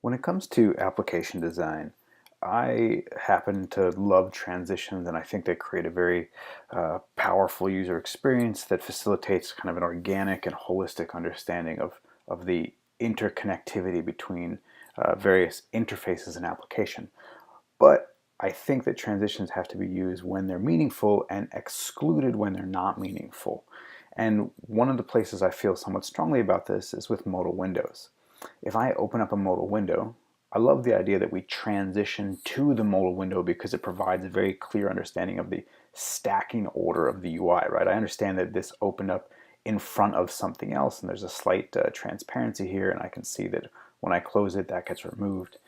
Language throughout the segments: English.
When it comes to application design, I happen to love transitions, and I think they create a very powerful user experience that facilitates kind of an organic and holistic understanding of the interconnectivity between various interfaces and application. But I think that transitions have to be used when they're meaningful and excluded when they're not meaningful. And one of the places I feel somewhat strongly about this is with modal windows. If I open up a modal window, I love the idea that we transition to the modal window because it provides a very clear understanding of the stacking order of the UI, right? I understand that this opened up in front of something else, and there's a slight transparency here, and I can see that when I close it, that gets removed.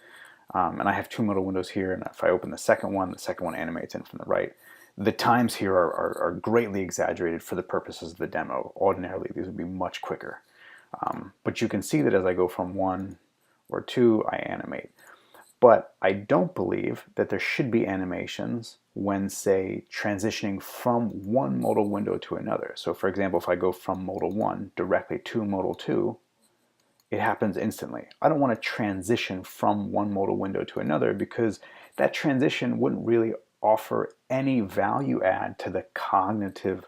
And I have two modal windows here, and if I open the second one animates in from the right. The times here are greatly exaggerated for the purposes of the demo. Ordinarily, these would be much quicker. But you can see that as I go from one or two, I animate. But I don't believe that there should be animations when, say, transitioning from one modal window to another. So for example, if I go from modal 1 directly to modal 2, it happens instantly. I don't want to transition from one modal window to another because that transition wouldn't really offer any value add to the cognitive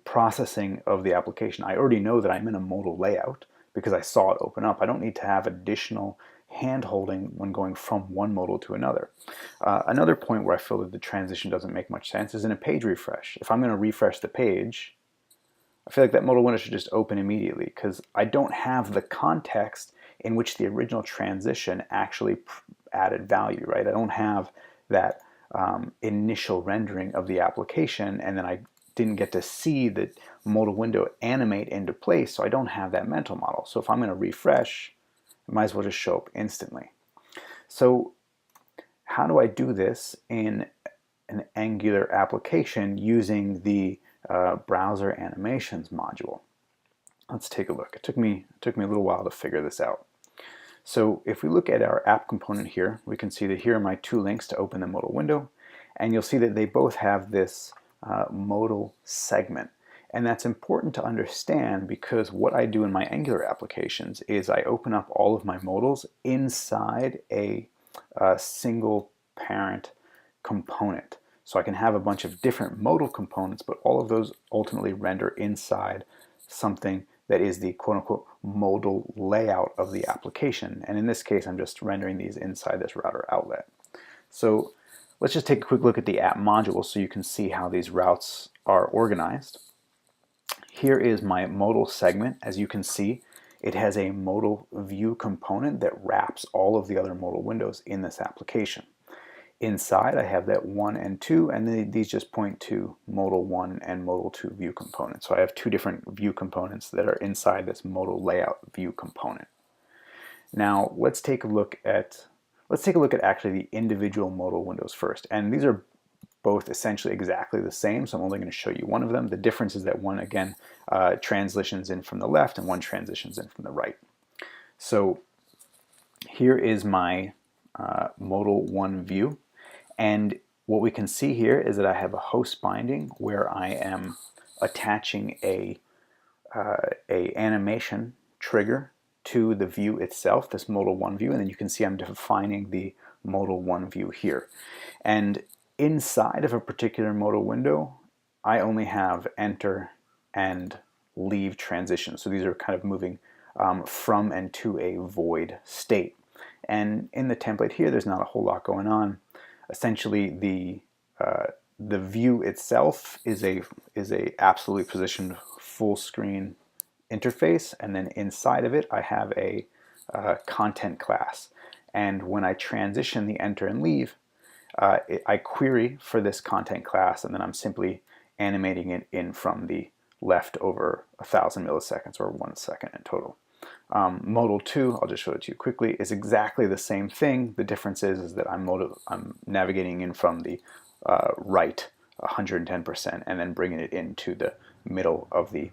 processing of the application. I already know that I'm in a modal layout because I saw it open up. I don't need to have additional hand-holding when going from one modal to another. Another point where I feel that the transition doesn't make much sense is in a page refresh. If I'm going to refresh the page, I feel like that modal window should just open immediately because I don't have the context in which the original transition actually added value, right? I don't have that initial rendering of the application, and then I didn't get to see the modal window animate into place, so I don't have that mental model. So if I'm going to refresh, it might as well just show up instantly. So how do I do this in an Angular application using the browser animations module? Let's take a look. It took me a little while to figure this out. So if we look at our app component here, we can see that here are my two links to open the modal window, and you'll see that they both have this modal segment. And that's important to understand because what I do in my Angular applications is I open up all of my modals inside a single parent component. So I can have a bunch of different modal components, but all of those ultimately render inside something that is the quote-unquote modal layout of the application. And in this case, I'm just rendering these inside this router outlet. So let's just take a quick look at the app module so you can see how these routes are organized. Here is my modal segment. As you can see, it has a modal view component that wraps all of the other modal windows in this application. Inside, I have that 1 and 2, and then these just point to modal 1 and modal 2 view components. So I have two different view components that are inside this modal layout view component. Now let's take a look at actually the individual modal windows first. And these are both essentially exactly the same, so I'm only going to show you one of them. The difference is that one, again, transitions in from the left and one transitions in from the right. So here is my modal 1 view. And what we can see here is that I have a host binding where I am attaching a animation trigger to the view itself, this modal 1 view, and then you can see I'm defining the modal 1 view here. And inside of a particular modal window, I only have enter and leave transitions. So these are kind of moving from and to a void state. And in the template here, there's not a whole lot going on. Essentially, the view itself is a absolutely positioned full screen interface, and then inside of it I have a content class. And when I transition the enter and leave, I query for this content class, and then I'm simply animating it in from the left over 1,000 milliseconds or 1 second in total. Modal 2, I'll just show it to you quickly, is exactly the same thing. The difference is that I'm navigating in from the right 110% and then bringing it into the middle of the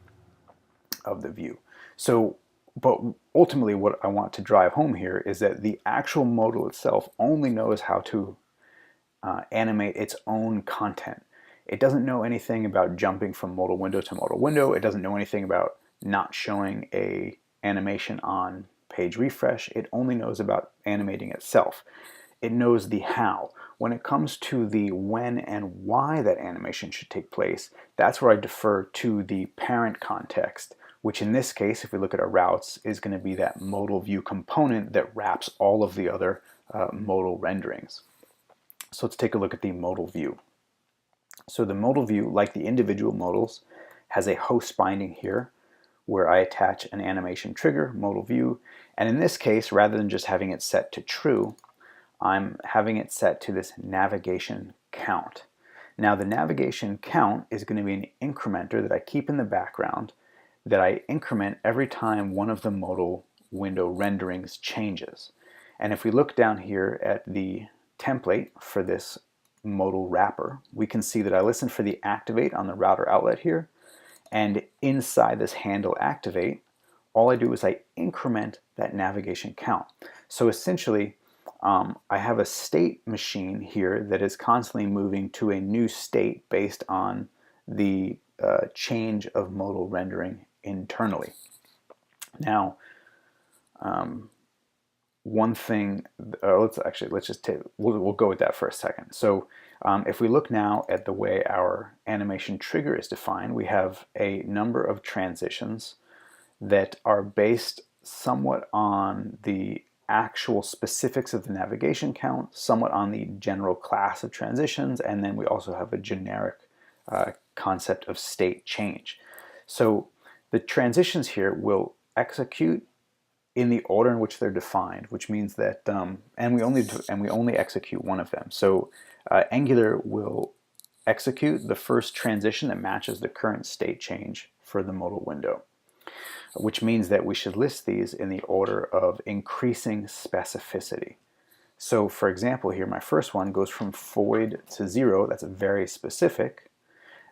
view. So, but ultimately what I want to drive home here is that the actual modal itself only knows how to animate its own content. It doesn't know anything about jumping from modal window to modal window. It doesn't know anything about not showing a animation on page refresh, it only knows about animating itself. It knows the how. When it comes to the when and why that animation should take place, that's where I defer to the parent context, which in this case, if we look at our routes, is going to be that modal view component that wraps all of the other modal renderings. So let's take a look at the modal view. So the modal view, like the individual modals, has a host binding here where I attach an animation trigger, modal view, and in this case, rather than just having it set to true, I'm having it set to this navigation count. Now the navigation count is going to be an incrementer that I keep in the background that I increment every time one of the modal window renderings changes. And if we look down here at the template for this modal wrapper, we can see that I listen for the activate on the router outlet here, and inside this handle activate, all I do is I increment that navigation count. So essentially, I have a state machine here that is constantly moving to a new state based on the change of modal rendering internally. Now, one thing, we'll go with that for a second. So if we look now at the way our animation trigger is defined, we have a number of transitions that are based somewhat on the actual specifics of the navigation count, somewhat on the general class of transitions, and then we also have a generic concept of state change. So the transitions here will execute in the order in which they're defined, which means that, and we only execute one of them. So Angular will execute the first transition that matches the current state change for the modal window, which means that we should list these in the order of increasing specificity. So for example here, my first one goes from void to 0, that's very specific.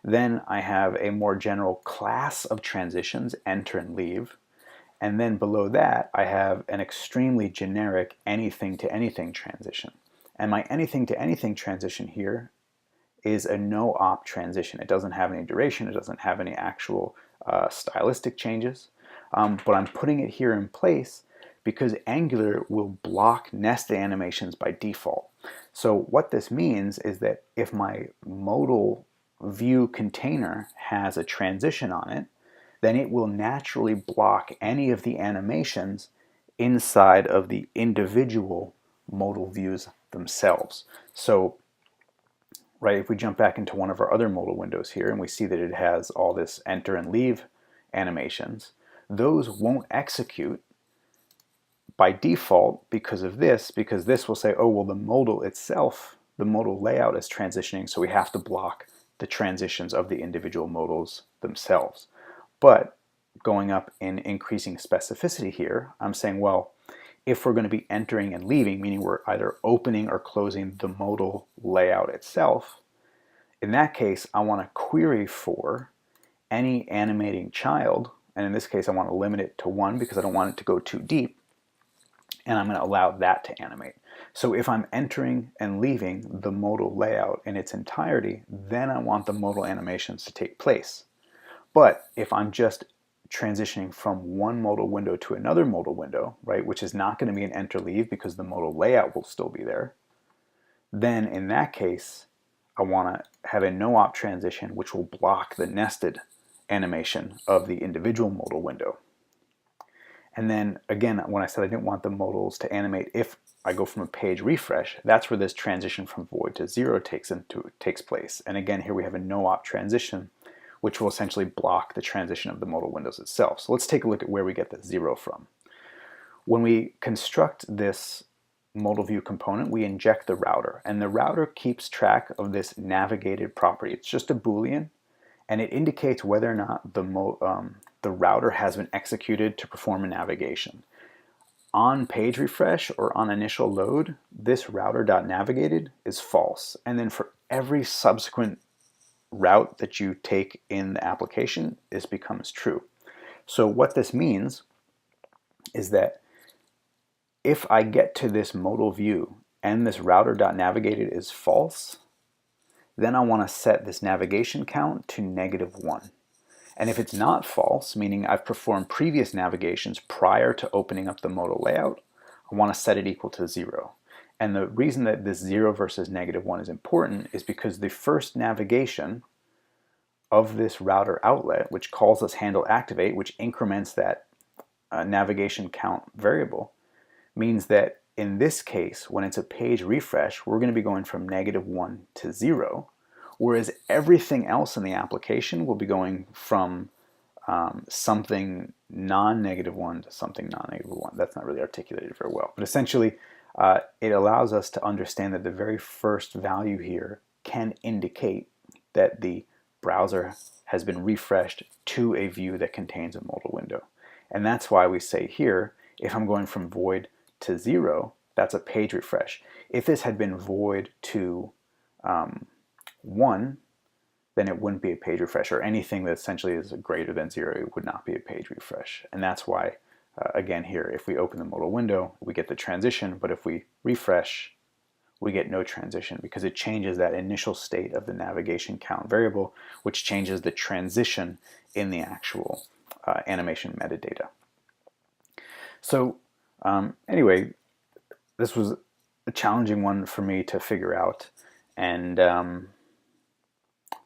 Then I have a more general class of transitions, enter and leave. And then below that, I have an extremely generic anything to anything transition. And my anything to anything transition here is a no-op transition. It doesn't have any duration, it doesn't have any actual stylistic changes. But I'm putting it here in place because Angular will block nested animations by default. So what this means is that if my modal view container has a transition on it, then it will naturally block any of the animations inside of the individual modal views themselves. So, right, if we jump back into one of our other modal windows here and we see that it has all this enter and leave animations, those won't execute by default because this will say, oh, well, the modal itself, the modal layout is transitioning, so we have to block the transitions of the individual modals themselves. But going up in increasing specificity here, I'm saying, well, if we're going to be entering and leaving, meaning we're either opening or closing the modal layout itself, in that case, I want to query for any animating child, and in this case, I want to limit it to 1 because I don't want it to go too deep, and I'm going to allow that to animate. So if I'm entering and leaving the modal layout in its entirety, then I want the modal animations to take place. But if I'm just transitioning from one modal window to another modal window, right, which is not going to be an enter-leave because the modal layout will still be there, then in that case, I want to have a no-op transition which will block the nested animation of the individual modal window. And then again, when I said I didn't want the modals to animate if I go from a page refresh, that's where this transition from void to 0 takes place. And again, here we have a no-op transition which will essentially block the transition of the modal windows itself. So let's take a look at where we get the 0 from. When we construct this modal view component, we inject the router, and the router keeps track of this navigated property. It's just a Boolean, and it indicates whether or not the router has been executed to perform a navigation. On page refresh or on initial load, this router.navigated is false, and then for every subsequent route that you take in the application, this becomes true. So what this means is that if I get to this modal view and this router.navigated is false, then I want to set this navigation count to -1. And if it's not false, meaning I've performed previous navigations prior to opening up the modal layout, I want to set it equal to 0. And the reason that this 0 versus -1 is important is because the first navigation of this router outlet, which calls us handle activate, which increments that navigation count variable, means that in this case, when it's a page refresh, we're going to be going from -1 to 0, whereas everything else in the application will be going from something non-1 to something non-1. That's not really articulated very well. But essentially, it allows us to understand that the very first value here can indicate that the browser has been refreshed to a view that contains a modal window. And that's why we say here, if I'm going from void to 0, that's a page refresh. If this had been void to 1, then it wouldn't be a page refresh, or anything that essentially is greater than 0, it would not be a page refresh. And that's why, again here, if we open the modal window, we get the transition, but if we refresh, we get no transition because it changes that initial state of the navigation count variable, which changes the transition in the actual animation metadata. So anyway, this was a challenging one for me to figure out, and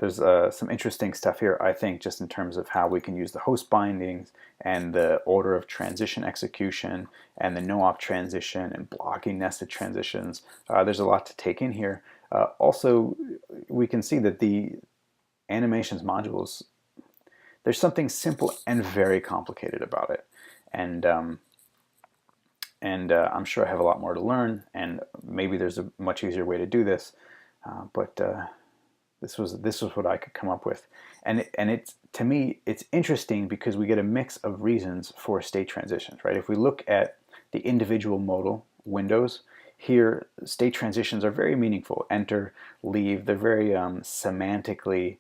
there's some interesting stuff here, I think, just in terms of how we can use the host bindings and the order of transition execution and the no-op transition and blocking nested transitions. There's a lot to take in here. Also, we can see that the animations modules, there's something simple and very complicated about it. And I'm sure I have a lot more to learn, and maybe there's a much easier way to do this, but this was what I could come up with. And it's, to me, it's interesting because we get a mix of reasons for state transitions, right? If we look at the individual modal windows, here state transitions are very meaningful. Enter, leave, they're very semantically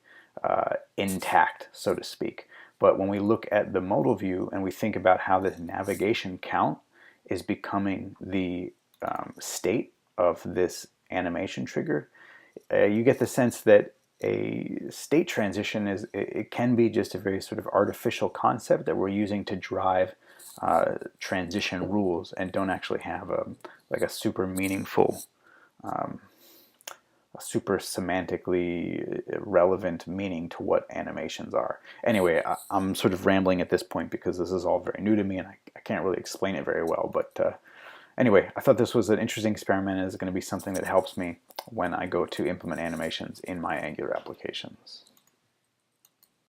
intact, so to speak. But when we look at the modal view and we think about how this navigation count is becoming the state of this animation trigger, you get the sense that a state transition it can be just a very sort of artificial concept that we're using to drive transition rules, and don't actually have like a super meaningful, a super semantically relevant meaning to what animations are. Anyway, I'm sort of rambling at this point because this is all very new to me and I can't really explain it very well, but anyway, I thought this was an interesting experiment, and it's going to be something that helps me when I go to implement animations in my Angular applications.